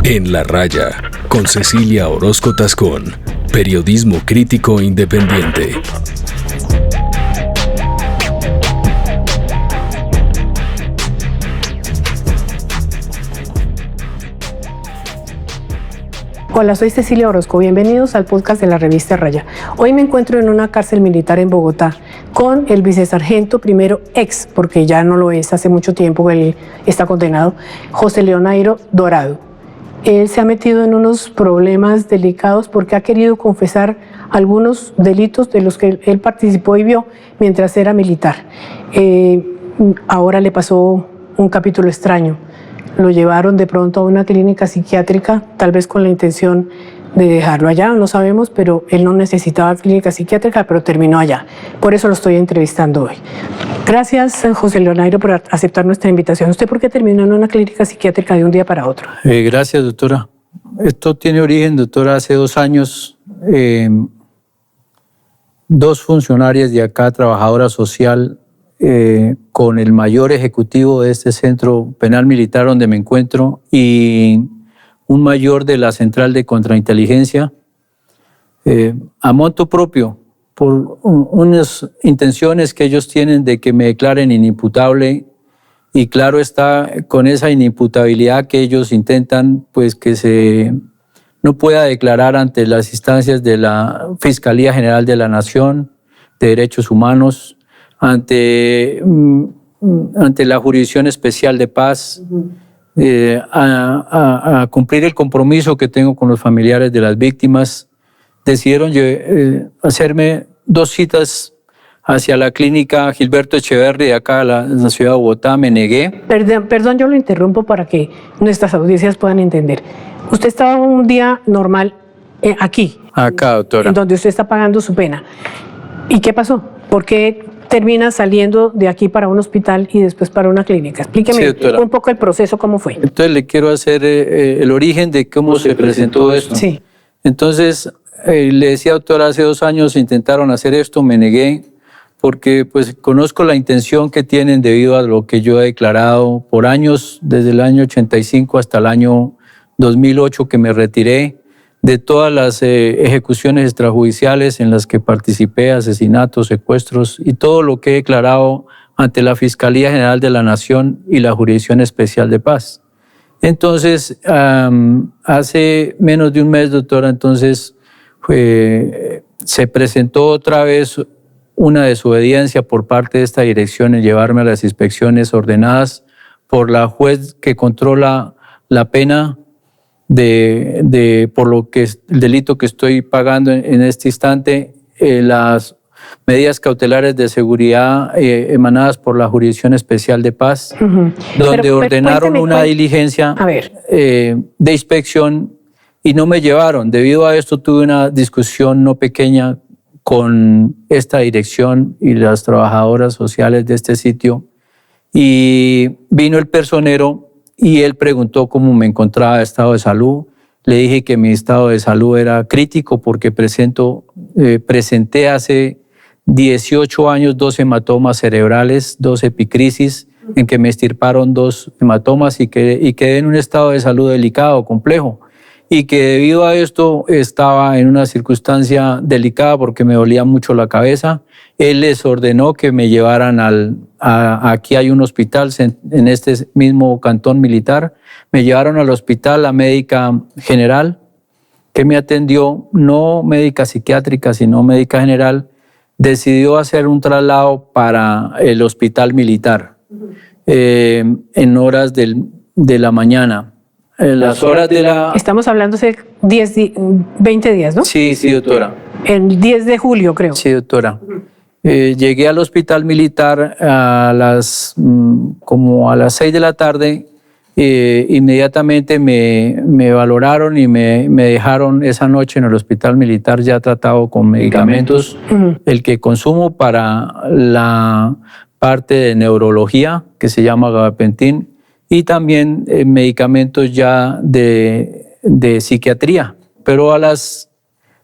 En la Raya, con Cecilia Orozco Tascón, periodismo crítico independiente. Hola, soy Cecilia Orozco. Bienvenidos al podcast de la revista Raya. Hoy me encuentro en una cárcel militar en Bogotá con el vicesargento primero ex, porque ya no lo es, hace mucho tiempo él está condenado, José Leonairo Dorado. Él se ha metido en unos problemas delicados porque ha querido confesar algunos delitos de los que él participó y vio mientras era militar. Ahora le pasó un capítulo extraño. Lo llevaron de pronto a una clínica psiquiátrica, tal vez con la intención de dejarlo allá, no sabemos, pero él no necesitaba clínica psiquiátrica, pero terminó allá. Por eso lo estoy entrevistando hoy. Gracias, José Leonairo, por aceptar nuestra invitación. ¿Usted por qué terminó en una clínica psiquiátrica de un día para otro? Gracias, doctora. Esto tiene origen, doctora, hace 2 años. 2 funcionarias de acá, trabajadora social, con el mayor ejecutivo de este centro penal militar donde me encuentro y un mayor de la central de contrainteligencia, a monto propio, por unas intenciones que ellos tienen de que me declaren inimputable, y claro está, con esa inimputabilidad que ellos intentan, pues que no pueda declarar ante las instancias de la Fiscalía General de la Nación de Derechos Humanos, ante la Jurisdicción Especial de Paz, a cumplir el compromiso que tengo con los familiares de las víctimas. Decidieron hacerme 2 citas hacia la clínica Gilberto Echeverri de acá, en la ciudad de Bogotá. Me negué. Perdón, yo lo interrumpo para que nuestras audiencias puedan entender. Usted estaba un día normal aquí. Acá, doctora. En donde usted está pagando su pena. ¿Y qué pasó? ¿Por qué termina saliendo de aquí para un hospital y después para una clínica? Explíqueme un poco el proceso, cómo fue. Entonces le quiero hacer el origen de cómo se presentó esto. Sí. Entonces le decía, doctora, hace 2 años intentaron hacer esto, me negué, porque pues conozco la intención que tienen debido a lo que yo he declarado por años, desde el año 85 hasta el año 2008 que me retiré de todas las ejecuciones extrajudiciales en las que participé, asesinatos, secuestros y todo lo que he declarado ante la Fiscalía General de la Nación y la Jurisdicción Especial de Paz. Entonces, hace menos de un mes, doctora, entonces se presentó otra vez una desobediencia por parte de esta dirección en llevarme a las inspecciones ordenadas por la juez que controla la pena por lo que el delito que estoy pagando en este instante, las medidas cautelares de seguridad emanadas por la Jurisdicción Especial de Paz, donde ordenaron una diligencia de inspección y no me llevaron. Debido a esto tuve una discusión no pequeña con esta dirección y las trabajadoras sociales de este sitio, y vino el personero y él preguntó cómo me encontraba de estado de salud. Le dije que mi estado de salud era crítico porque presenté hace 18 años 2 hematomas cerebrales, 2 epicrisis, en que me extirparon 2 hematomas y quedé en un estado de salud delicado, complejo. Y que debido a esto estaba en una circunstancia delicada porque me dolía mucho la cabeza. Él les ordenó que me llevaran aquí hay un hospital en este mismo cantón militar. Me llevaron al hospital, la médica general, que me atendió, no médica psiquiátrica, sino médica general, decidió hacer un traslado para el hospital militar en horas de la mañana. En las horas de la... Estamos hablando hace 20 días, ¿no? Sí, doctora. El 10 de julio, creo. Sí, doctora. Llegué al hospital militar como a las 6 de la tarde. Inmediatamente me valoraron y me dejaron esa noche en el hospital militar ya tratado con medicamentos, el que consumo para la parte de neurología, que se llama gabapentin, y también medicamentos ya de psiquiatría. Pero a las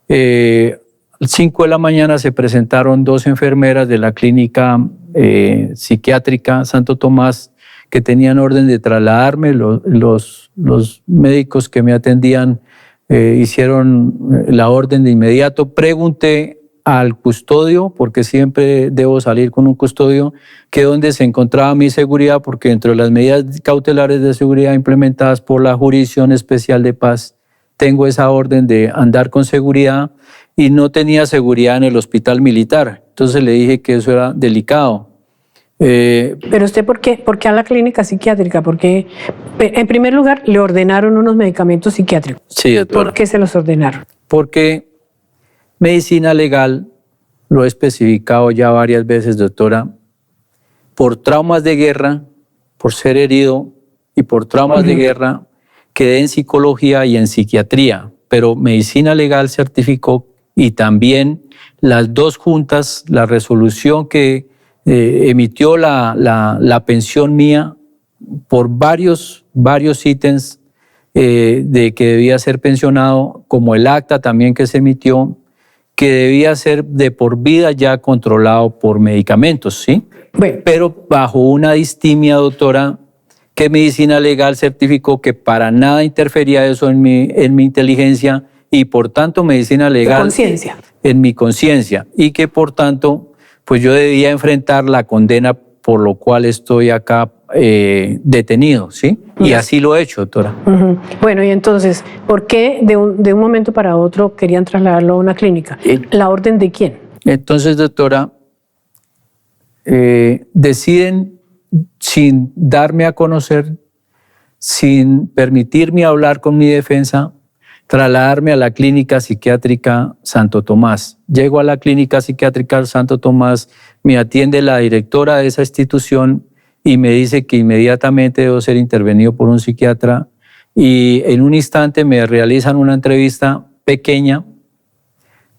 5 de la mañana se presentaron 2 enfermeras de la clínica psiquiátrica Santo Tomás, que tenían orden de trasladarme. Los médicos que me atendían hicieron la orden de inmediato. Pregunté al custodio, porque siempre debo salir con un custodio, que dónde se encontraba mi seguridad, porque dentro de las medidas cautelares de seguridad implementadas por la Jurisdicción Especial de Paz, tengo esa orden de andar con seguridad y no tenía seguridad en el hospital militar. Entonces le dije que eso era delicado. Pero usted, ¿por qué a la clínica psiquiátrica? Porque, en primer lugar, le ordenaron unos medicamentos psiquiátricos. Sí, doctora. ¿Por qué se los ordenaron? Porque medicina legal, lo he especificado ya varias veces, doctora, por traumas de guerra, por ser herido y por traumas de guerra, quedé en psicología y en psiquiatría, pero medicina legal certificó y también las dos juntas, la resolución que emitió la pensión mía por varios ítems de que debía ser pensionado, como el acta también que se emitió, que debía ser de por vida ya controlado por medicamentos, ¿sí? Bueno. Pero bajo una distimia, doctora, que medicina legal certificó que para nada interfería eso en mi inteligencia y por tanto medicina legal en mi conciencia y que por tanto pues yo debía enfrentar la condena por lo cual estoy acá detenido, ¿sí? Y así lo he hecho, doctora. Bueno, y entonces, ¿por qué de un momento para otro querían trasladarlo a una clínica? ¿La orden de quién? Entonces, doctora, deciden sin darme a conocer, sin permitirme hablar con mi defensa, trasladarme a la clínica psiquiátrica Santo Tomás. Llego a la clínica psiquiátrica Santo Tomás, me atiende la directora de esa institución y me dice que inmediatamente debo ser intervenido por un psiquiatra y en un instante me realizan una entrevista pequeña,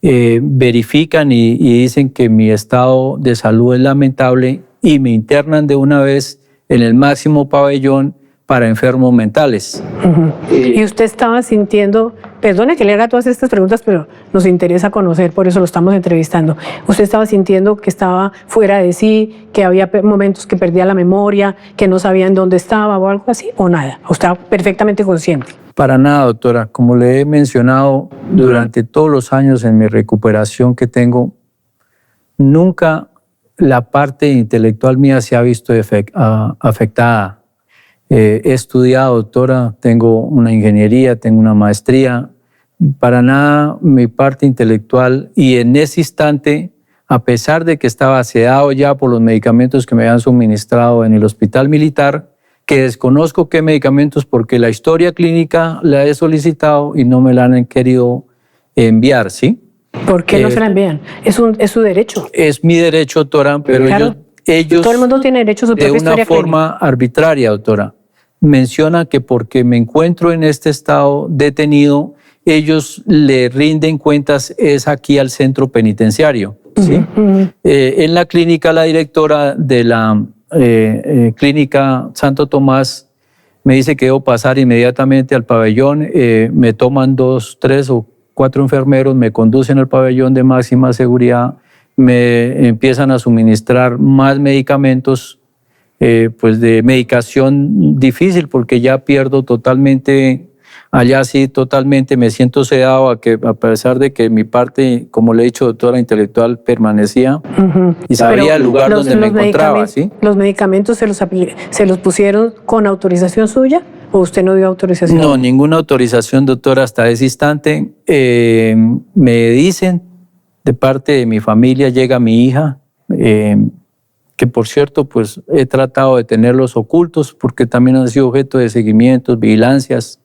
verifican y dicen que mi estado de salud es lamentable y me internan de una vez en el máximo pabellón para enfermos mentales. Y usted estaba sintiendo, perdone que le haga todas estas preguntas, pero nos interesa conocer, por eso lo estamos entrevistando. ¿Usted estaba sintiendo que estaba fuera de sí, que había momentos que perdía la memoria, que no sabía en dónde estaba o algo así, o nada? ¿O estaba perfectamente consciente? Para nada, doctora. Como le he mencionado durante todos los años en mi recuperación que tengo, nunca la parte intelectual mía se ha visto afectada. He estudiado, doctora, tengo una ingeniería, tengo una maestría. Para nada mi parte intelectual y en ese instante, a pesar de que estaba sedado ya por los medicamentos que me habían suministrado en el hospital militar, que desconozco qué medicamentos porque la historia clínica la he solicitado y no me la han querido enviar, ¿sí? ¿Por qué no se la envían? Es su derecho. Es mi derecho, doctora, pero claro. Ellos todo el mundo tiene derecho a su propia historia de una forma arbitraria, doctora. Menciona que porque me encuentro en este estado detenido, ellos le rinden cuentas es aquí al centro penitenciario, ¿sí? En la clínica, la directora de la clínica Santo Tomás me dice que debo pasar inmediatamente al pabellón, me toman 2, 3 o 4 enfermeros, me conducen al pabellón de máxima seguridad, me empiezan a suministrar más medicamentos, pues de medicación difícil, porque ya pierdo totalmente, allá sí totalmente me siento sedado, a pesar de que mi parte, como le he dicho, doctora, intelectual permanecía y sabía el lugar donde me encontraba, ¿sí? ¿Los medicamentos se los pusieron con autorización suya o usted no dio autorización? No, ninguna autorización, doctora, hasta ese instante. Me dicen de parte de mi familia, llega mi hija, que por cierto, pues he tratado de tenerlos ocultos porque también han sido objeto de seguimientos, vigilancias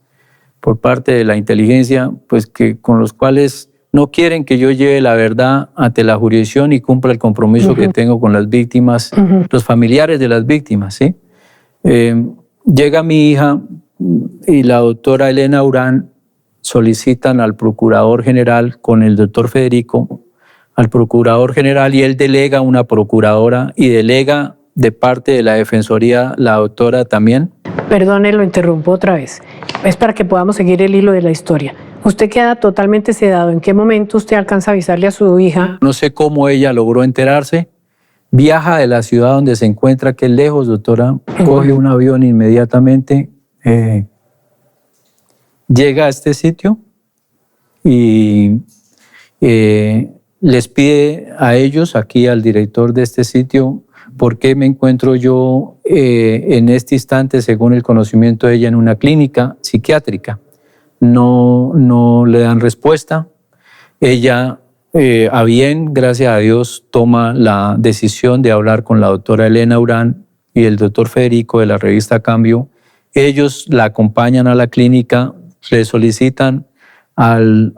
por parte de la inteligencia, pues que con los cuales no quieren que yo lleve la verdad ante la jurisdicción y cumpla el compromiso que tengo con las víctimas, los familiares de las víctimas, ¿sí? Llega mi hija y la doctora Elena Urán solicitan al procurador general con el doctor Federico, al procurador general, y él delega una procuradora y delega de parte de la defensoría la doctora también. Perdone, lo interrumpo otra vez. Es para que podamos seguir el hilo de la historia. Usted queda totalmente sedado. ¿En qué momento usted alcanza a avisarle a su hija? No sé cómo ella logró enterarse, viaja de la ciudad donde se encuentra, que es lejos, doctora, coge un avión inmediatamente, llega a este sitio y les pide a ellos, aquí al director de este sitio, ¿por qué me encuentro yo en este instante, según el conocimiento de ella, en una clínica psiquiátrica? No le dan respuesta. Ella, a bien, gracias a Dios, toma la decisión de hablar con la doctora Elena Urán y el doctor Federico de la revista Cambio. Ellos la acompañan a la clínica, le solicitan al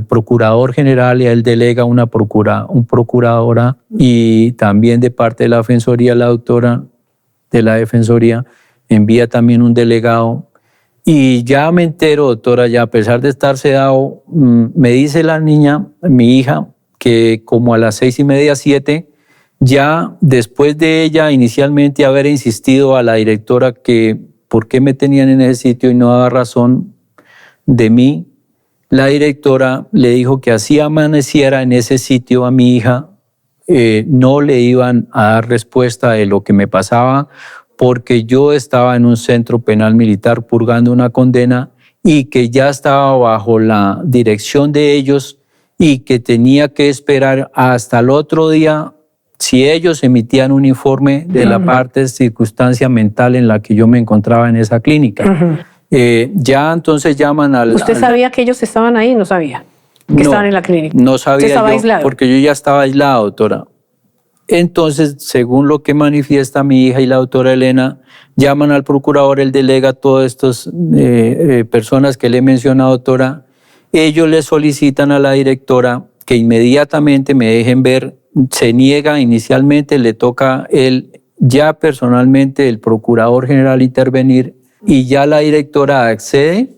procurador general y a él delega un procuradora, y también de parte de la defensoría, la doctora de la defensoría envía también un delegado. Y ya me entero, doctora, ya a pesar de estar sedado, me dice la niña, mi hija, que como a las 6:30, 7, ya después de ella inicialmente haber insistido a la directora que por qué me tenían en ese sitio y no daba razón de mí, la directora le dijo que así amaneciera en ese sitio a mi hija, no le iban a dar respuesta de lo que me pasaba, porque yo estaba en un centro penal militar purgando una condena y que ya estaba bajo la dirección de ellos y que tenía que esperar hasta el otro día si ellos emitían un informe de la parte de circunstancia mental en la que yo me encontraba en esa clínica. Ya entonces llaman al... ¿Usted sabía que ellos estaban ahí? No sabía que estaban en la clínica. No sabía. ¿Usted estaba aislado? Porque yo ya estaba aislado, doctora. Entonces, según lo que manifiesta mi hija y la doctora Elena, llaman al procurador, él delega a todas estas personas que le he mencionado, doctora. Ellos le solicitan a la directora que inmediatamente me dejen ver. Se niega inicialmente, le toca él ya personalmente, el procurador general, intervenir, y ya la directora accede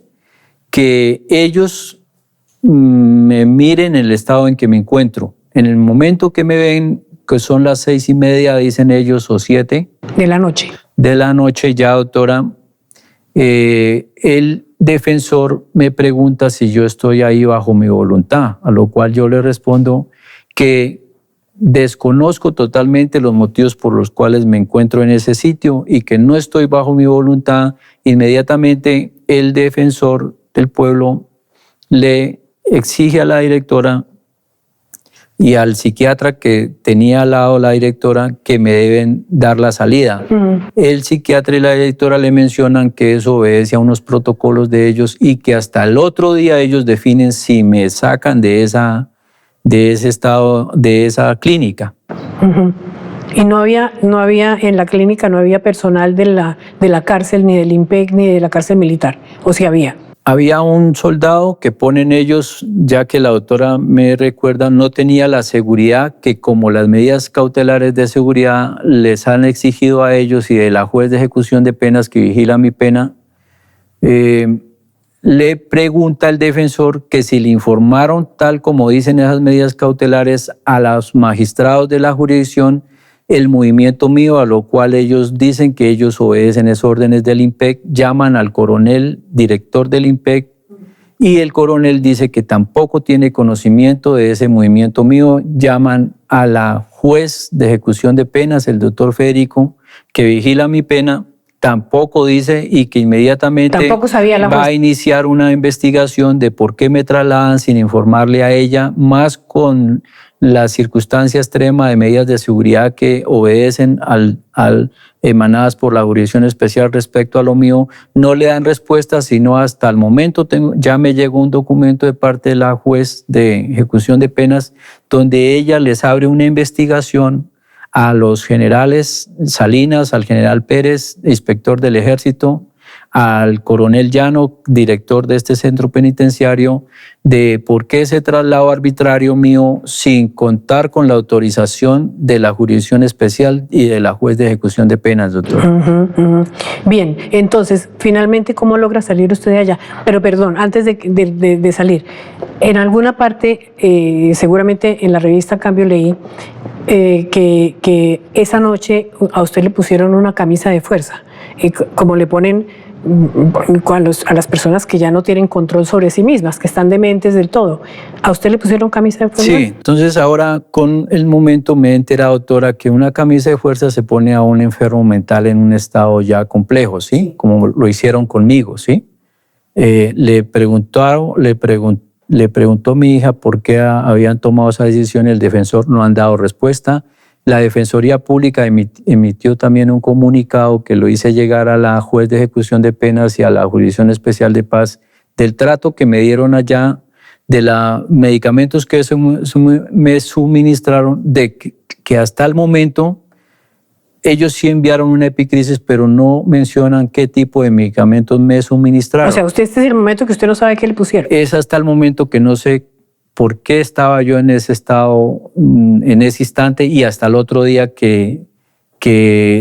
que ellos me miren el estado en que me encuentro. En el momento que me ven, que son las 6:30, dicen ellos, o 7. De la noche. De la noche ya, doctora. El defensor me pregunta si yo estoy ahí bajo mi voluntad, a lo cual yo le respondo que desconozco totalmente los motivos por los cuales me encuentro en ese sitio y que no estoy bajo mi voluntad. Inmediatamente el defensor del pueblo le exige a la directora y al psiquiatra que tenía al lado la directora que me deben dar la salida. El psiquiatra y la directora le mencionan que eso obedece a unos protocolos de ellos y que hasta el otro día ellos definen si me sacan de ese estado, de esa clínica. Y no había en la clínica, no había personal de la cárcel, ni del IMPEC, ni de la cárcel militar, ¿o sí había? Había un soldado que ponen ellos, ya que la doctora me recuerda, no tenía la seguridad que, como las medidas cautelares de seguridad les han exigido a ellos y de la juez de ejecución de penas que vigila mi pena, le pregunta al defensor que si le informaron, tal como dicen esas medidas cautelares, a los magistrados de la jurisdicción el movimiento mío, a lo cual ellos dicen que ellos obedecen esas órdenes del IMPEC, llaman al coronel, director del IMPEC, y el coronel dice que tampoco tiene conocimiento de ese movimiento mío, llaman a la juez de ejecución de penas, el doctor Federico, que vigila mi pena, tampoco dice, y que inmediatamente va a iniciar una investigación de por qué me trasladan sin informarle a ella, más con la circunstancia extrema de medidas de seguridad que obedecen emanadas por la Jurisdicción Especial respecto a lo mío, no le dan respuesta, sino hasta el momento ya me llegó un documento de parte de la juez de ejecución de penas donde ella les abre una investigación a los generales Salinas, al general Pérez, inspector del Ejército, al coronel Llano, director de este centro penitenciario, de por qué ese traslado arbitrario mío sin contar con la autorización de la Jurisdicción Especial y de la juez de ejecución de penas, doctor. Bien, entonces, finalmente, ¿cómo logra salir usted de allá? Pero perdón, antes de salir, en alguna parte, seguramente en la revista Cambio leí, que esa noche a usted le pusieron una camisa de fuerza, como le ponen a las personas que ya no tienen control sobre sí mismas, que están dementes del todo. ¿A usted le pusieron camisa de fuerza? Sí, entonces ahora con el momento me he enterado, doctora, que una camisa de fuerza se pone a un enfermo mental en un estado ya complejo, ¿sí? Como lo hicieron conmigo, ¿sí? Le preguntó mi hija por qué habían tomado esa decisión, el defensor no han dado respuesta. La Defensoría Pública emitió también un comunicado que lo hice llegar a la juez de ejecución de penas y a la Jurisdicción Especial de Paz del trato que me dieron allá, de los medicamentos que me suministraron, de que hasta el momento ellos sí enviaron una epicrisis, pero no mencionan qué tipo de medicamentos me suministraron. O sea, este es el momento que usted no sabe qué le pusieron. Es hasta el momento que no sé por qué estaba yo en ese estado, en ese instante, y hasta el otro día que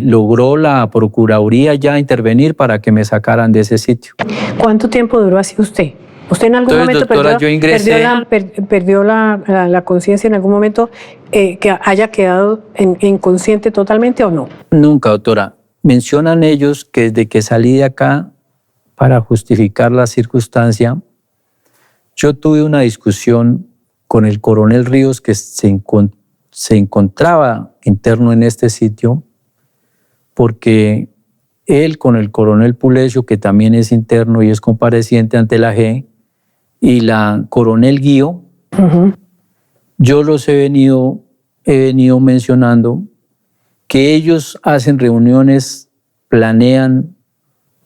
logró la Procuraduría ya intervenir para que me sacaran de ese sitio. ¿Cuánto tiempo duró así usted? ¿Usted en algún Entonces, momento doctora, yo ingresé, perdió la conciencia en algún momento que haya quedado inconsciente totalmente o no? Nunca, doctora. Mencionan ellos que desde que salí de acá, para justificar la circunstancia, yo tuve una discusión con el coronel Ríos, que se encontraba interno en este sitio, porque él con el coronel Pulesio, que también es interno y es compareciente ante la G, y la coronel Guío, yo los he venido mencionando que ellos hacen reuniones, planean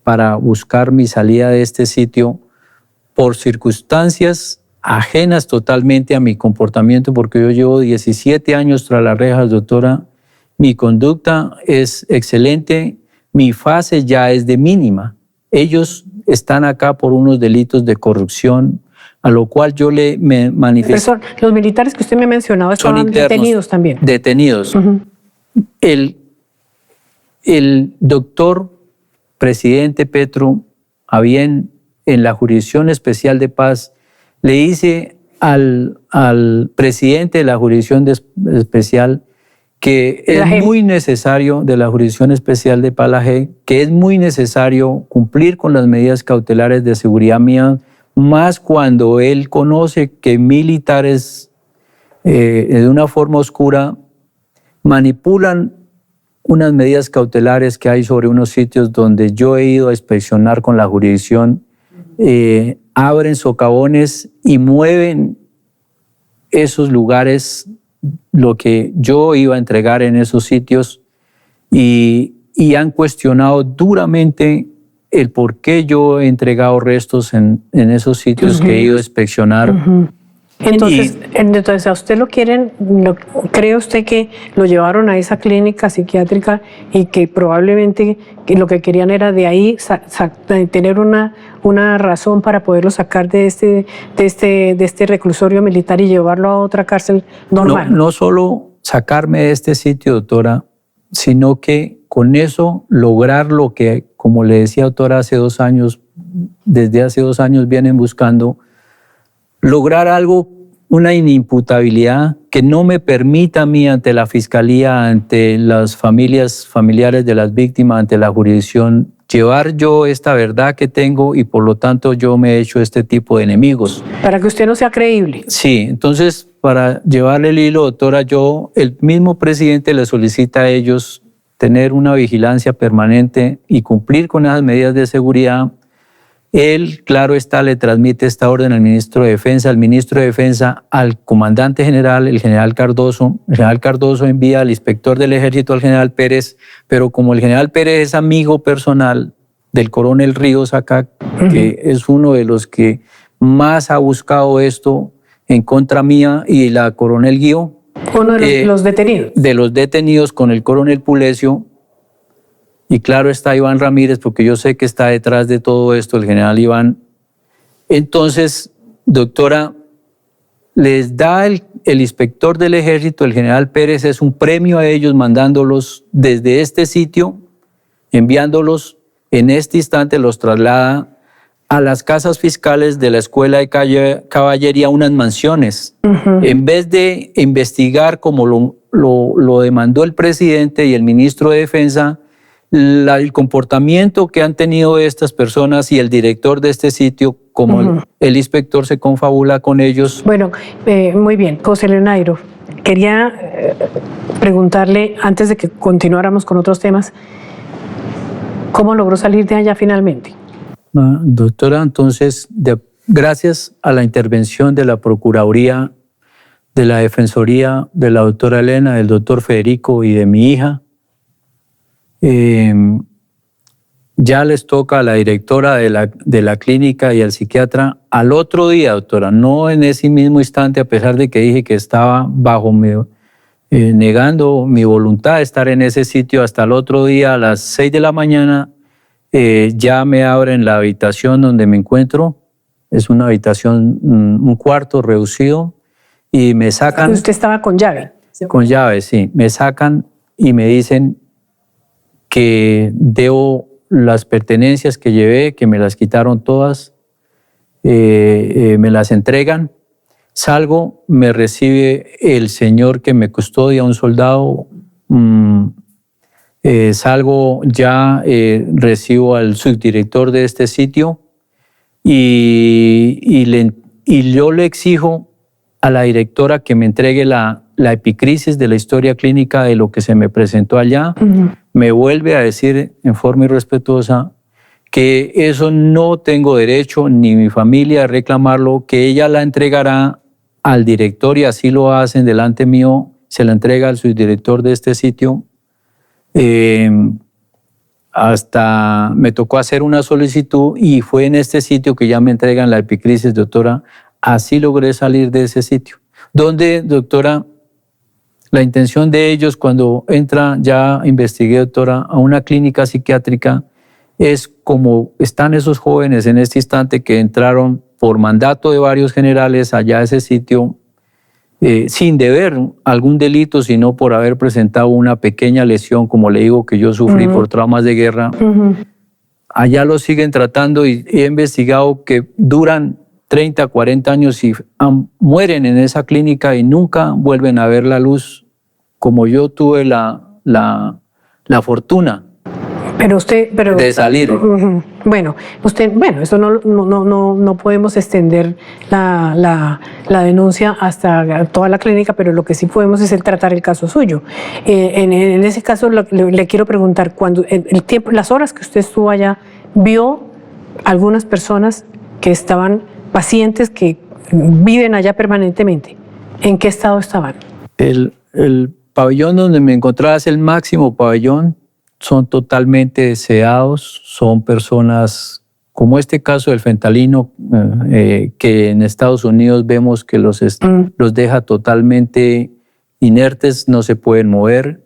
para buscar mi salida de este sitio por circunstancias ajenas totalmente a mi comportamiento, porque yo llevo 17 años tras las rejas, doctora. Mi conducta es excelente, mi fase ya es de mínima. Ellos están acá por unos delitos de corrupción, a lo cual yo me manifiesto. Profesor, los militares que usted me ha mencionado estaban detenidos también. Detenidos. El doctor presidente Petro, en la Jurisdicción Especial de Paz, le dice al presidente de la Jurisdicción Especial que es muy necesario, de la Jurisdicción Especial de Paz, que es muy necesario cumplir con las medidas cautelares de seguridad mía, más cuando él conoce que militares de una forma oscura manipulan unas medidas cautelares que hay sobre unos sitios donde yo he ido a inspeccionar con la jurisdicción, abren socavones y mueven esos lugares, lo que yo iba a entregar en esos sitios, y han cuestionado duramente el por qué yo he entregado restos en esos sitios que he ido a inspeccionar. Entonces, a usted ¿cree usted que lo llevaron a esa clínica psiquiátrica y que probablemente lo que querían era de ahí tener una razón para poderlo sacar de este reclusorio militar y llevarlo a otra cárcel normal? No solo sacarme de este sitio, doctora, sino que con eso lograr lo que, como le decía, doctora, desde hace 2 años vienen buscando, lograr algo, una inimputabilidad que no me permita a mí ante la Fiscalía, ante las familiares de las víctimas, ante la jurisdicción, llevar yo esta verdad que tengo, y por lo tanto yo me he hecho este tipo de enemigos. Para que usted no sea creíble. Sí, entonces para llevarle el hilo, doctora, el mismo presidente le solicita a ellos tener una vigilancia permanente y cumplir con esas medidas de seguridad. Él, claro está, le transmite esta orden al ministro de Defensa, al comandante general, el general Cardoso. El general Cardoso envía al inspector del ejército, al general Pérez, pero como el general Pérez es amigo personal del coronel Ríos acá, que es uno de los que más ha buscado esto en contra mía, y la coronel Guío. Uno de los detenidos. De los detenidos con el coronel Pulesio. Y claro está Iván Ramírez, porque yo sé que está detrás de todo esto, el general Iván. Entonces, doctora, les da el inspector del ejército, el general Pérez, es un premio a ellos, mandándolos desde este sitio, enviándolos en este instante, los traslada a las casas fiscales de la Escuela de Caballería, unas mansiones. En vez de investigar como lo demandó el presidente y el ministro de Defensa, el comportamiento que han tenido estas personas y el director de este sitio, como el inspector se confabula con ellos. Bueno, muy bien. José Lenairo, quería preguntarle, antes de que continuáramos con otros temas, ¿cómo logró salir de allá finalmente? Doctora, entonces, gracias a la intervención de la Procuraduría, de la Defensoría, de la doctora Elena, del doctor Federico y de mi hija, ya les toca a la directora de la clínica y al psiquiatra al otro día, doctora, no en ese mismo instante, a pesar de que dije que estaba negando mi voluntad de estar en ese sitio, hasta el otro día a las 6 de la mañana ya me abren la habitación donde me encuentro. Es una habitación, un cuarto reducido, y me sacan. ¿Usted estaba con llave? Con llave, sí. Me sacan y me dicen que debo las pertenencias que llevé, que me las quitaron todas, me las entregan. Salgo, me recibe el señor que me custodia, un soldado. Salgo ya, recibo al subdirector de este sitio y yo le exijo a la directora que me entregue la epicrisis de la historia clínica de lo que se me presentó allá. Me vuelve a decir en forma irrespetuosa que eso no tengo derecho, ni mi familia, a reclamarlo, que ella la entregará al director, y así lo hacen delante mío, se la entrega al subdirector de este sitio. Hasta me tocó hacer una solicitud y fue en este sitio que ya me entregan la epicrisis, doctora. Así logré salir de ese sitio. Donde, doctora, la intención de ellos cuando entra, ya investigué, doctora, a una clínica psiquiátrica, es como están esos jóvenes en este instante que entraron por mandato de varios generales allá a ese sitio, sin deber algún delito, sino por haber presentado una pequeña lesión, como le digo, que yo sufrí por traumas de guerra. Allá los siguen tratando y he investigado que duran 30, 40 años y mueren en esa clínica y nunca vuelven a ver la luz, como yo tuve la fortuna de salir. Bueno, eso no podemos extender la denuncia hasta toda la clínica, pero lo que sí podemos es tratar el caso suyo. En ese caso le quiero preguntar, cuando el tiempo, las horas que usted estuvo allá, ¿vio algunas personas que estaban, pacientes que viven allá permanentemente? ¿En qué estado estaban? El pabellón donde me encontraba es el máximo pabellón. Son totalmente sedados, son personas como este caso del fentanilo, que en Estados Unidos vemos que los deja totalmente inertes, no se pueden mover.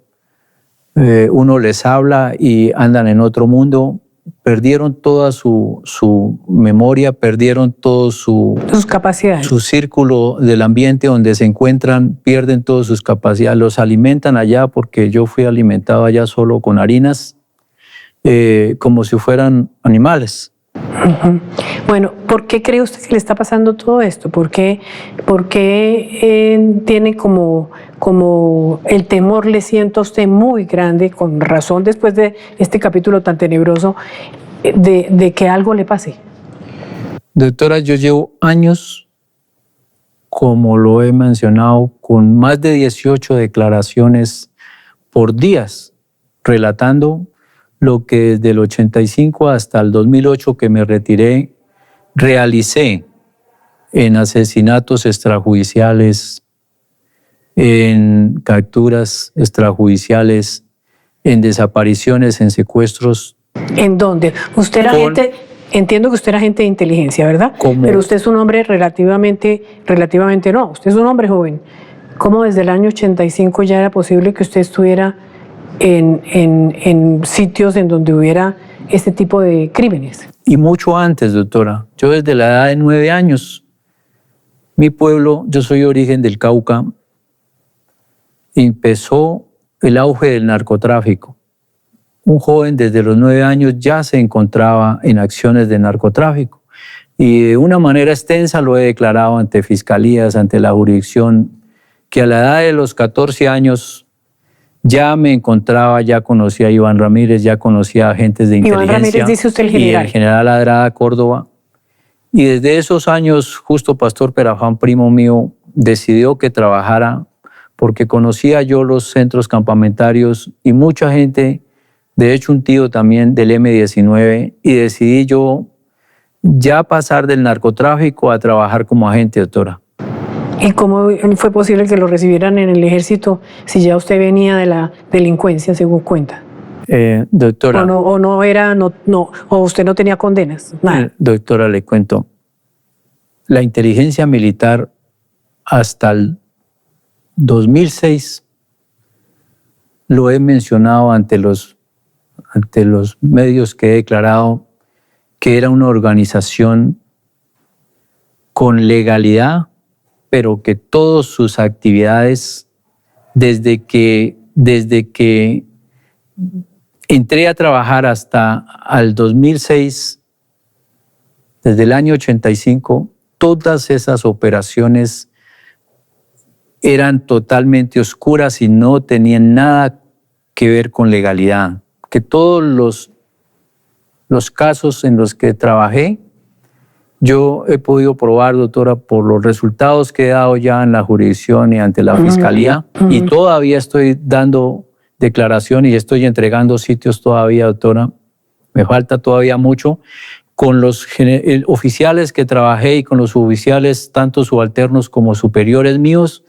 Uno les habla y andan en otro mundo. Perdieron toda su memoria, perdieron todo sus capacidades. Su círculo del ambiente donde se encuentran, pierden todas sus capacidades. Los alimentan allá, porque yo fui alimentado allá solo con harinas, como si fueran animales. Bueno, ¿por qué cree usted que le está pasando todo esto? ¿Por qué tiene como el temor, le siento a usted muy grande, con razón, después de este capítulo tan tenebroso, de que algo le pase? Doctora, yo llevo años, como lo he mencionado, con más de 18 declaraciones por días, relatando lo que desde el 85 hasta el 2008 que me retiré, realicé en asesinatos extrajudiciales, en capturas extrajudiciales, en desapariciones, en secuestros. ¿En dónde? Usted era entiendo que usted era agente de inteligencia, ¿verdad? Pero usted es un hombre relativamente no, usted es un hombre joven. ¿Cómo desde el año 85 ya era posible que usted estuviera en sitios en donde hubiera este tipo de crímenes? Y mucho antes, doctora. Yo desde la edad de 9 años, mi pueblo, yo soy de origen del Cauca, empezó el auge del narcotráfico. Un joven desde los 9 años ya se encontraba en acciones de narcotráfico y de una manera extensa lo he declarado ante fiscalías, ante la jurisdicción, que a la edad de los 14 años ya me encontraba, ya conocía a Iván Ramírez, ya conocía a agentes de inteligencia. Iván Ramírez, dice usted, el general. Y el general Adrada Córdoba. Y desde esos años, justo Pastor Perafán, primo mío, decidió que trabajara porque conocía yo los centros campamentarios y mucha gente, de hecho un tío también del M-19, y decidí yo ya pasar del narcotráfico a trabajar como agente, doctora. ¿Y cómo fue posible que lo recibieran en el ejército si ya usted venía de la delincuencia, según cuenta? Doctora. O usted no tenía condenas, nada. Doctora, le cuento. La inteligencia militar hasta el 2006 lo he mencionado ante los medios que he declarado que era una organización con legalidad, pero que todas sus actividades, desde que entré a trabajar hasta el 2006, desde el año 85, todas esas operaciones eran totalmente oscuras y no tenían nada que ver con legalidad. Que todos los casos en los que trabajé, yo he podido probar, doctora, por los resultados que he dado ya en la jurisdicción y ante la Fiscalía, y todavía estoy dando declaración y estoy entregando sitios todavía, doctora. Me falta todavía mucho. Con los oficiales que trabajé y con los oficiales, tanto subalternos como superiores míos,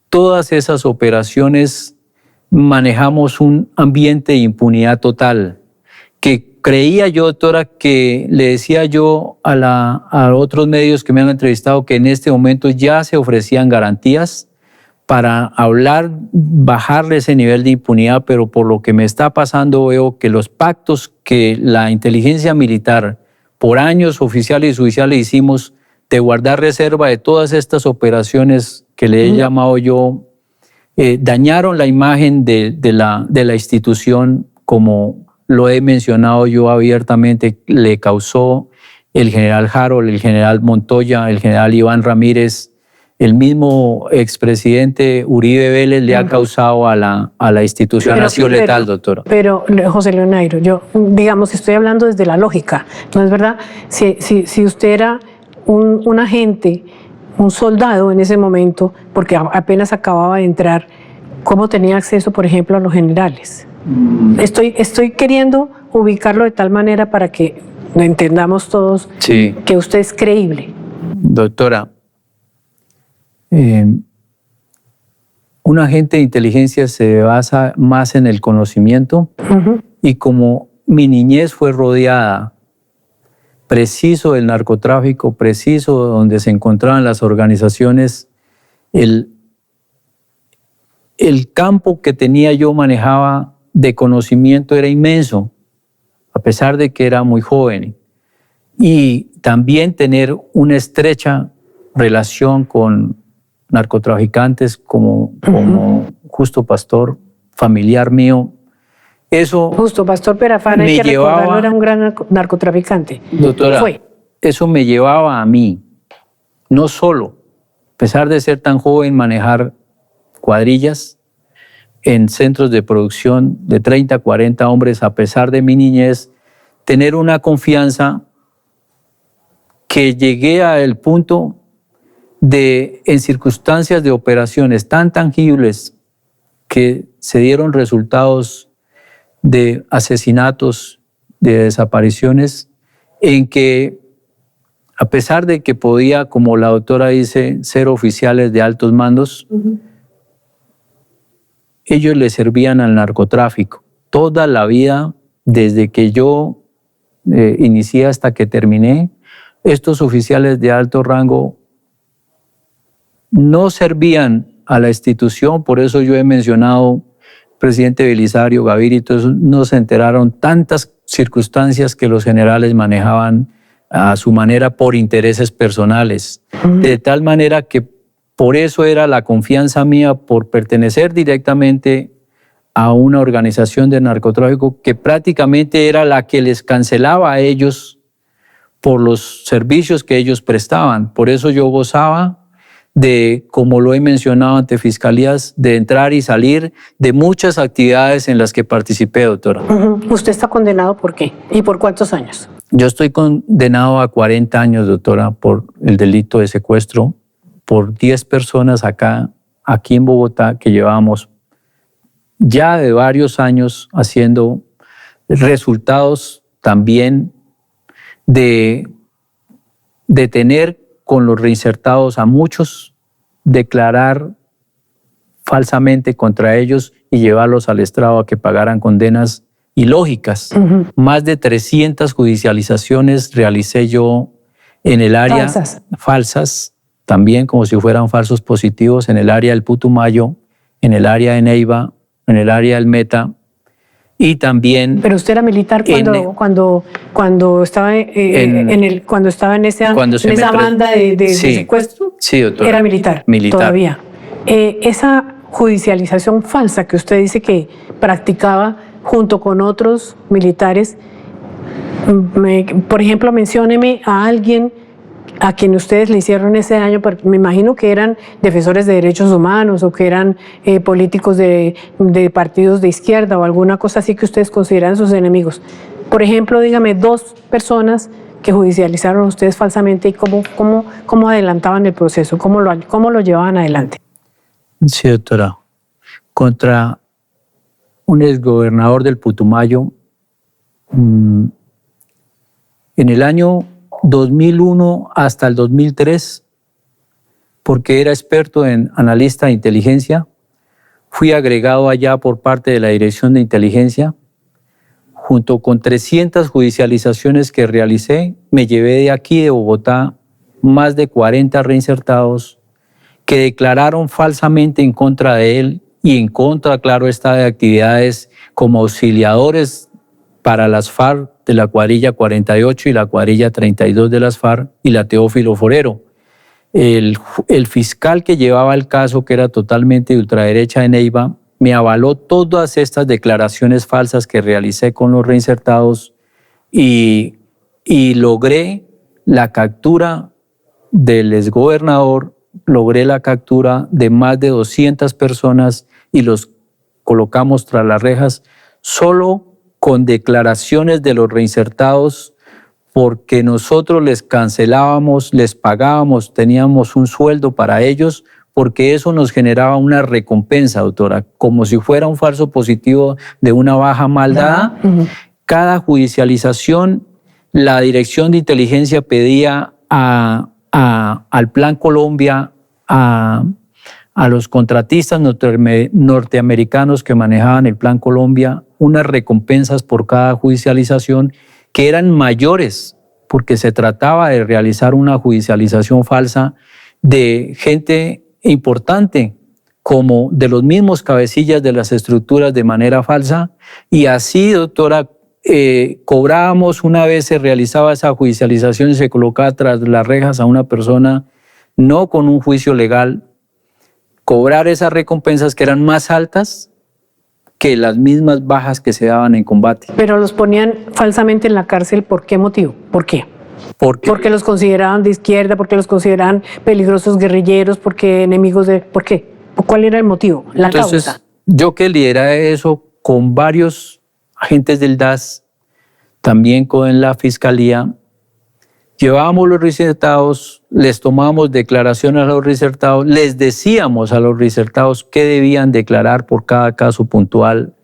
todas esas operaciones manejamos un ambiente de impunidad total, que creía yo, doctora, que le decía yo a otros medios que me han entrevistado que en este momento ya se ofrecían garantías para hablar, bajarle ese nivel de impunidad, pero por lo que me está pasando veo que los pactos que la inteligencia militar por años oficiales y judiciales hicimos de guardar reserva de todas estas operaciones que le he llamado yo, dañaron la imagen de la institución, como lo he mencionado yo abiertamente, le causó el general Harold, el general Montoya, el general Iván Ramírez, el mismo expresidente Uribe Vélez le ha causado a la institución, ha sido letal, doctora. Pero, José Leonardo, yo, digamos, estoy hablando desde la lógica, ¿no es verdad? Si usted era un agente, un soldado en ese momento, porque apenas acababa de entrar, ¿cómo tenía acceso, por ejemplo, a los generales? Estoy queriendo ubicarlo de tal manera para que lo entendamos todos, sí, que usted es creíble. Doctora, un agente de inteligencia se basa más en el conocimiento, y como mi niñez fue rodeada preciso del narcotráfico, preciso donde se encontraban las organizaciones, el campo que tenía yo manejaba de conocimiento era inmenso, a pesar de que era muy joven, y también tener una estrecha relación con narcotraficantes como Justo Pastor, familiar mío. Eso Justo Pastor Perafán, hay que recordarlo, era un gran narcotraficante. Doctora, eso me llevaba a mí, no solo, a pesar de ser tan joven, manejar cuadrillas en centros de producción de 30, 40 hombres, a pesar de mi niñez, tener una confianza que llegué al punto de, en circunstancias de operaciones tan tangibles que se dieron resultados de asesinatos, de desapariciones, en que a pesar de que podía, como la doctora dice, ser oficiales de altos mandos, ellos le servían al narcotráfico. Toda la vida, desde que yo inicié hasta que terminé, estos oficiales de alto rango no servían a la institución, por eso yo he mencionado presidente Belisario, Gaviria, entonces no se enteraron tantas circunstancias que los generales manejaban a su manera por intereses personales, de tal manera que por eso era la confianza mía por pertenecer directamente a una organización de narcotráfico que prácticamente era la que les cancelaba a ellos por los servicios que ellos prestaban. Por eso yo gozaba de, como lo he mencionado ante fiscalías, de entrar y salir de muchas actividades en las que participé, doctora. ¿Usted está condenado por qué? ¿Y por cuántos años? Yo estoy condenado a 40 años, doctora, por el delito de secuestro, por 10 personas aquí en Bogotá, que llevamos ya de varios años haciendo resultados también de detener con los reinsertados a muchos, declarar falsamente contra ellos y llevarlos al estrado a que pagaran condenas ilógicas. Más de 300 judicializaciones realicé yo en el área falsas, también como si fueran falsos positivos, en el área del Putumayo, en el área de Neiva, en el área del Meta, y también... Pero usted era militar cuando estaba en esa banda de secuestro. Sí, doctora. Era militar. Todavía. Esa judicialización falsa que usted dice que practicaba junto con otros militares, por ejemplo, mencióneme a alguien a quien ustedes le hicieron ese daño, porque me imagino que eran defensores de derechos humanos o que eran políticos de partidos de izquierda o alguna cosa así que ustedes consideran sus enemigos. Por ejemplo, dígame 2 personas que judicializaron a ustedes falsamente y cómo adelantaban el proceso, cómo lo llevaban adelante. Sí, doctora. Contra un exgobernador del Putumayo, en el año 2001 hasta el 2003, porque era experto en analista de inteligencia, fui agregado allá por parte de la Dirección de Inteligencia. Junto con 300 judicializaciones que realicé, me llevé de aquí de Bogotá más de 40 reinsertados que declararon falsamente en contra de él y en contra, claro está, de actividades como auxiliadores para las FARC, de la cuadrilla 48 y la cuadrilla 32 de las FARC y la Teófilo Forero. El fiscal que llevaba el caso, que era totalmente de ultraderecha de Neiva, me avaló todas estas declaraciones falsas que realicé con los reinsertados y logré la captura del exgobernador, logré la captura de más de 200 personas y los colocamos tras las rejas solo con declaraciones de los reinsertados, porque nosotros les cancelábamos, les pagábamos, teníamos un sueldo para ellos, porque eso nos generaba una recompensa, doctora, como si fuera un falso positivo de una baja maldad. Cada judicialización, la Dirección de Inteligencia pedía al Plan Colombia, a los contratistas norteamericanos que manejaban el Plan Colombia, unas recompensas por cada judicialización que eran mayores, porque se trataba de realizar una judicialización falsa de gente importante, como de los mismos cabecillas de las estructuras de manera falsa. Y así, doctora, cobrábamos, una vez se realizaba esa judicialización y se colocaba tras las rejas a una persona, no con un juicio legal, cobrar esas recompensas que eran más altas que las mismas bajas que se daban en combate. Pero los ponían falsamente en la cárcel, ¿por qué motivo? ¿Por qué? Porque los consideraban de izquierda, porque los consideraban peligrosos guerrilleros, porque enemigos de... ¿Por qué? ¿Cuál era el motivo? La causa. Yo que lideré eso con varios agentes del DAS, también con la Fiscalía, llevábamos los reinsertados, les tomábamos declaraciones a los reinsertados, les decíamos a los reinsertados qué debían declarar por cada caso puntual,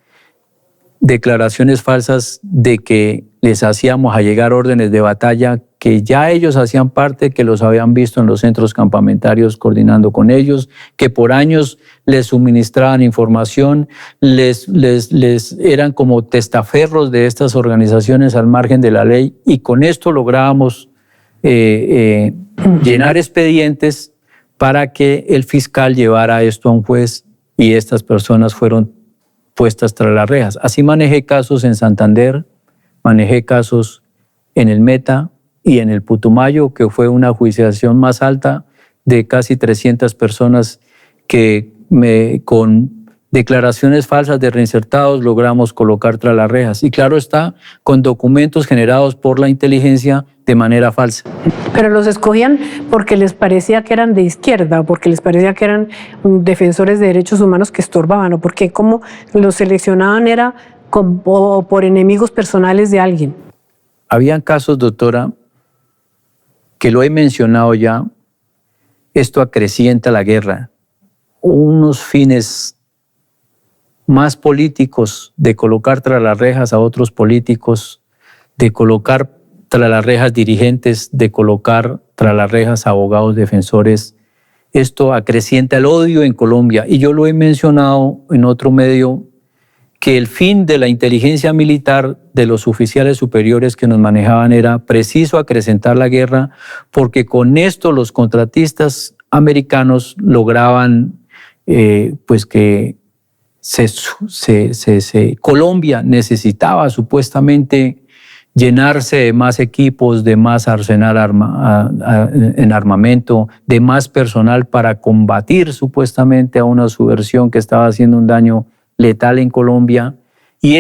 declaraciones falsas de que les hacíamos allegar órdenes de batalla que ya ellos hacían parte, que los habían visto en los centros campamentarios coordinando con ellos, que por años les suministraban información, les eran como testaferros de estas organizaciones al margen de la ley, y con esto lográbamos llenar expedientes para que el fiscal llevara esto a un juez y estas personas fueron puestas tras las rejas. Así manejé casos en Santander, manejé casos en el Meta y en el Putumayo, que fue una judicialización más alta de casi 300 personas que con declaraciones falsas de reinsertados logramos colocar tras las rejas. Y claro está, con documentos generados por la inteligencia de manera falsa. Pero los escogían porque les parecía que eran de izquierda, o porque les parecía que eran defensores de derechos humanos que estorbaban, o porque como los seleccionaban era o por enemigos personales de alguien. Habían casos, doctora, que lo he mencionado ya, esto acrecienta la guerra. Unos fines más políticos de colocar tras las rejas a otros políticos, de colocar tras las rejas dirigentes, de colocar tras las rejas abogados defensores. Esto acrecienta el odio en Colombia. Y yo lo he mencionado en otro medio, que el fin de la inteligencia militar de los oficiales superiores que nos manejaban era preciso acrecentar la guerra, porque con esto los contratistas americanos lograban pues que Colombia necesitaba supuestamente llenarse de más equipos, de más arsenal en armamento, de más personal para combatir supuestamente a una subversión que estaba haciendo un daño letal en Colombia. Y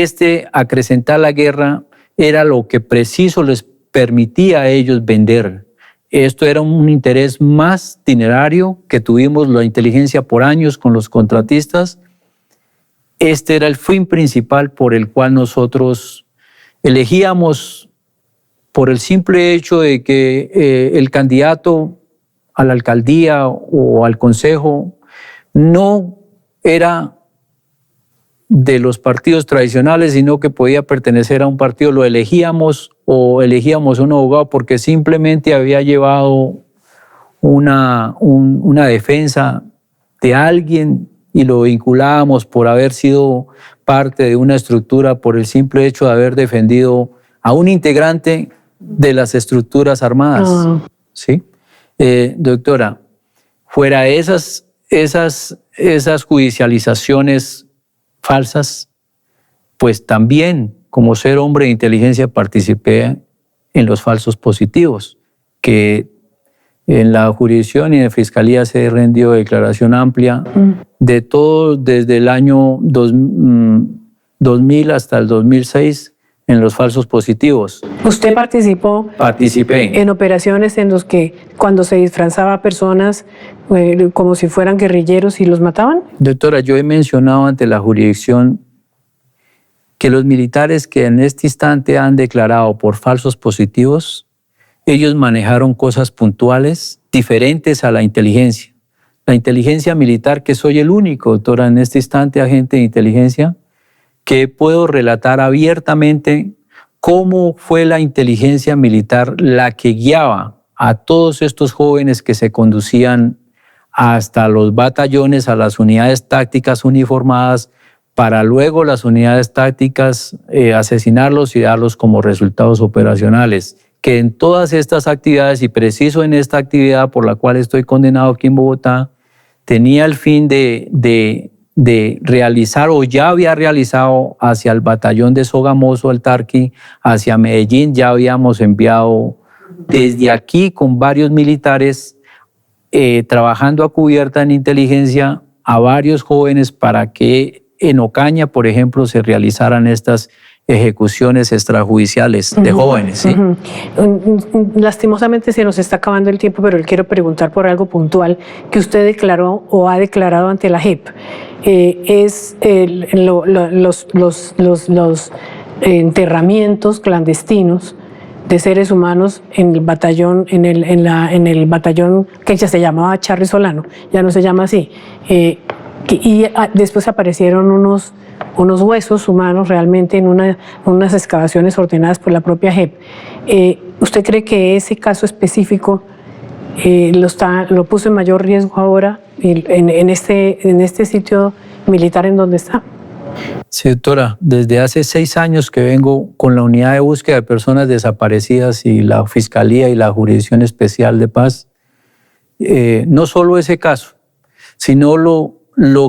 acrecentar la guerra era lo que preciso les permitía a ellos vender. Esto era un interés más dinerario que tuvimos la inteligencia por años con los contratistas. Este era el fin principal por el cual nosotros elegíamos, por el simple hecho de que el candidato a la alcaldía o al consejo no era de los partidos tradicionales, sino que podía pertenecer a un partido. Lo elegíamos o elegíamos un abogado porque simplemente había llevado una defensa de alguien y lo vinculábamos por haber sido parte de una estructura, por el simple hecho de haber defendido a un integrante de las estructuras armadas. ¿Sí? Doctora, fuera de esas judicializaciones falsas, pues también como ser hombre de inteligencia participé en los falsos positivos, que en la jurisdicción y en la fiscalía se rendió declaración amplia de todo desde el año 2000 hasta el 2006 en los falsos positivos. ¿Usted participó? Participé. En operaciones en los que cuando se disfrazaba a personas como si fueran guerrilleros y los mataban? Doctora, yo he mencionado ante la jurisdicción que los militares que en este instante han declarado por falsos positivos, ellos manejaron cosas puntuales diferentes a la inteligencia. La inteligencia militar, que soy el único, doctora, en este instante agente de inteligencia, que puedo relatar abiertamente cómo fue la inteligencia militar la que guiaba a todos estos jóvenes que se conducían hasta los batallones, a las unidades tácticas uniformadas, para luego las unidades tácticas asesinarlos y darlos como resultados operacionales. Que en todas estas actividades, y preciso en esta actividad por la cual estoy condenado aquí en Bogotá, tenía el fin de realizar, o ya había realizado hacia el batallón de Sogamoso, el Tarqui, hacia Medellín. Ya habíamos enviado desde aquí con varios militares trabajando a cubierta en inteligencia a varios jóvenes para que en Ocaña, por ejemplo, se realizaran estas ejecuciones extrajudiciales de jóvenes. ¿Sí? Lastimosamente se nos está acabando el tiempo, pero le quiero preguntar por algo puntual que usted declaró o ha declarado ante la JEP. Los enterramientos clandestinos de seres humanos en el batallón, en el batallón que ya se llamaba Charly Solano, ya no se llama así. Y después aparecieron unos huesos humanos realmente en unas excavaciones ordenadas por la propia JEP. ¿Usted cree que ese caso específico lo puso en mayor riesgo ahora en este sitio militar en donde está? Sí, doctora, desde hace 6 años que vengo con la unidad de búsqueda de personas desaparecidas y la Fiscalía y la Jurisdicción Especial de Paz, no solo ese caso, sino lo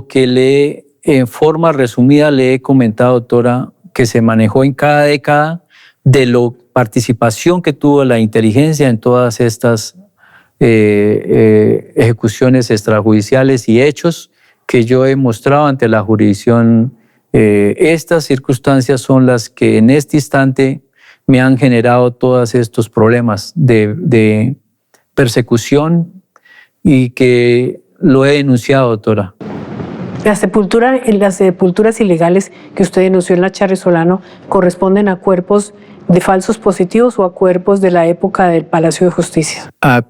que en forma resumida le he comentado, doctora, que se manejó en cada década de la participación que tuvo la inteligencia en todas estas ejecuciones extrajudiciales y hechos que yo he mostrado ante la jurisdicción. Estas circunstancias son las que en este instante me han generado todos estos problemas de persecución y que lo he denunciado, doctora. Las sepulturas ilegales que usted denunció en la Charri Solano corresponden a cuerpos de falsos positivos o a cuerpos de la época del Palacio de Justicia. A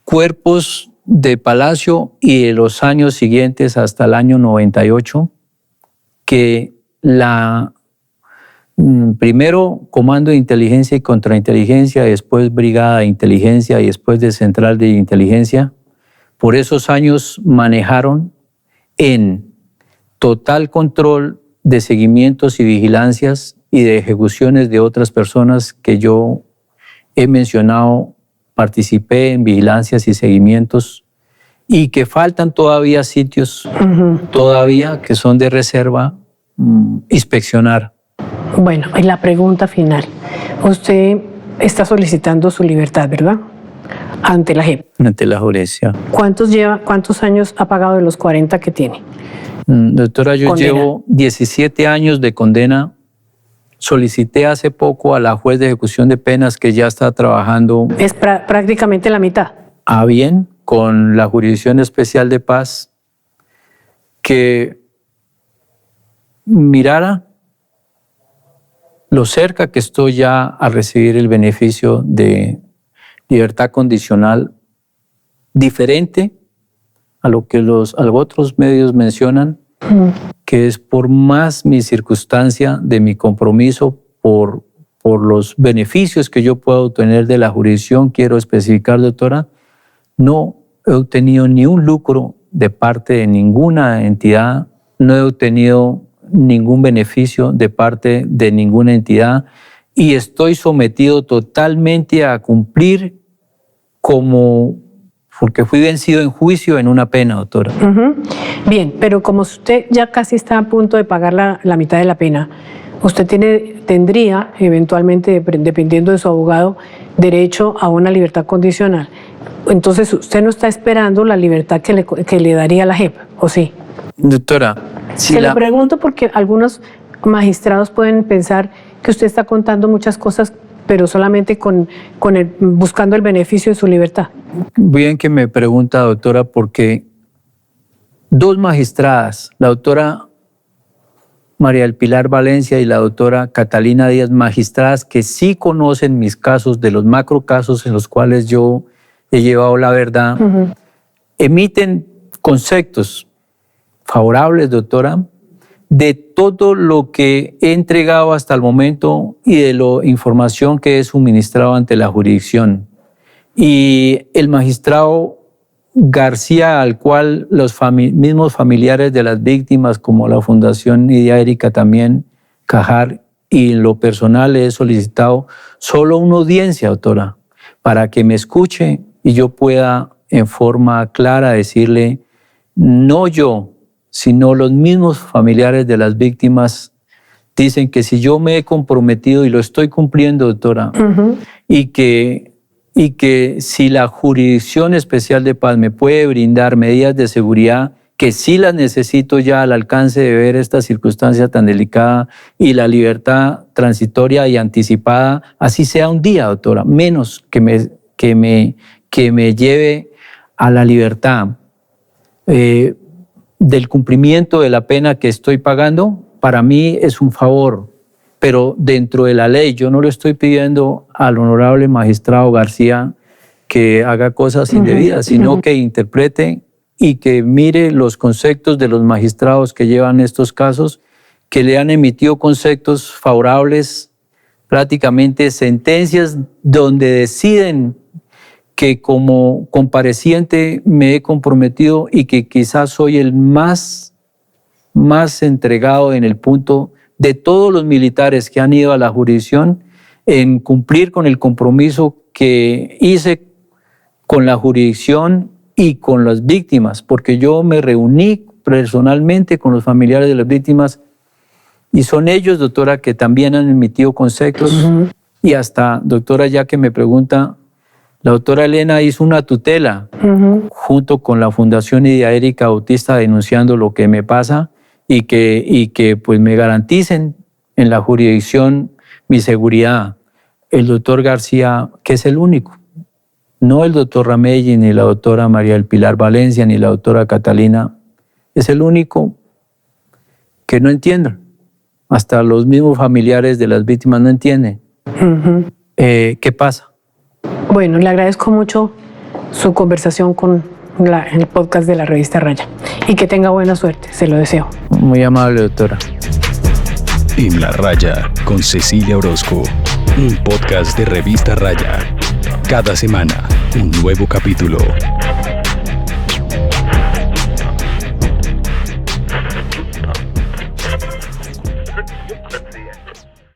cuerpos de Palacio y de los años siguientes hasta el año 98, que primero Comando de Inteligencia y Contrainteligencia, después Brigada de Inteligencia y después de Central de Inteligencia, por esos años manejaron en total control de seguimientos y vigilancias y de ejecuciones de otras personas que yo he mencionado, participé en vigilancias y seguimientos, y que faltan todavía sitios, todavía que son de reserva, inspeccionar. Bueno, y la pregunta final. Usted está solicitando su libertad, ¿verdad? Ante la JEP. Ante la justicia. ¿Cuántos años ha pagado de los 40 que tiene? Doctora, yo llevo 17 años de condena. Solicité hace poco a la juez de ejecución de penas que ya está trabajando. Es prácticamente la mitad. A bien, con la Jurisdicción Especial de Paz, que mirara lo cerca que estoy ya a recibir el beneficio de libertad condicional, diferente a lo que los otros medios mencionan, que es por más mi circunstancia de mi compromiso por los beneficios que yo puedo obtener de la jurisdicción. Quiero especificar, doctora, no he obtenido ni un lucro de parte de ninguna entidad, no he obtenido ningún beneficio de parte de ninguna entidad y estoy sometido totalmente a cumplir porque fui vencido en juicio en una pena, doctora. Bien, pero como usted ya casi está a punto de pagar la mitad de la pena, usted tendría eventualmente, dependiendo de su abogado, derecho a una libertad condicional. Entonces, usted no está esperando la libertad que le daría la JEP, ¿o sí? Doctora, se lo pregunto porque algunos magistrados pueden pensar que usted está contando muchas cosas, pero solamente buscando el beneficio de su libertad. Bien que me pregunta, doctora, porque dos magistradas, la doctora María del Pilar Valencia y la doctora Catalina Díaz, magistradas que sí conocen mis casos, de los macrocasos en los cuales yo he llevado la verdad, emiten conceptos favorables, doctora, de todo lo que he entregado hasta el momento y de la información que he suministrado ante la jurisdicción. Y el magistrado García, al cual los mismos familiares de las víctimas, como la Fundación Nidia Erika también, Cajar, y en lo personal le he solicitado solo una audiencia, doctora, para que me escuche y yo pueda en forma clara decirle, no yo, sino los mismos familiares de las víctimas dicen que si yo me he comprometido y lo estoy cumpliendo, doctora, y que si la Jurisdicción Especial de Paz me puede brindar medidas de seguridad, que sí las necesito ya al alcance de ver esta circunstancia tan delicada, y la libertad transitoria y anticipada, así sea un día, doctora, menos que me lleve a la libertad del cumplimiento de la pena que estoy pagando, para mí es un favor, pero dentro de la ley. Yo no le estoy pidiendo al honorable magistrado García que haga cosas indebidas, sino que interprete y que mire los conceptos de los magistrados que llevan estos casos, que le han emitido conceptos favorables, prácticamente sentencias donde deciden que como compareciente me he comprometido y que quizás soy el más entregado en el punto de todos los militares que han ido a la jurisdicción en cumplir con el compromiso que hice con la jurisdicción y con las víctimas, porque yo me reuní personalmente con los familiares de las víctimas y son ellos, doctora, que también han emitido conceptos y hasta, doctora, ya que me pregunta, La doctora Elena hizo una tutela junto con la Fundación Idia Erika Bautista denunciando lo que me pasa y que pues me garanticen en la jurisdicción mi seguridad. El doctor García, que es el único, no el doctor Ramelli, ni la doctora María del Pilar Valencia, ni la doctora Catalina, es el único que no entiende. Hasta los mismos familiares de las víctimas no entienden. ¿Qué pasa? Bueno, le agradezco mucho su conversación con el podcast de la revista Raya y que tenga buena suerte, se lo deseo. Muy amable, doctora. En La Raya con Cecilia Orozco, un podcast de revista Raya. Cada semana, un nuevo capítulo.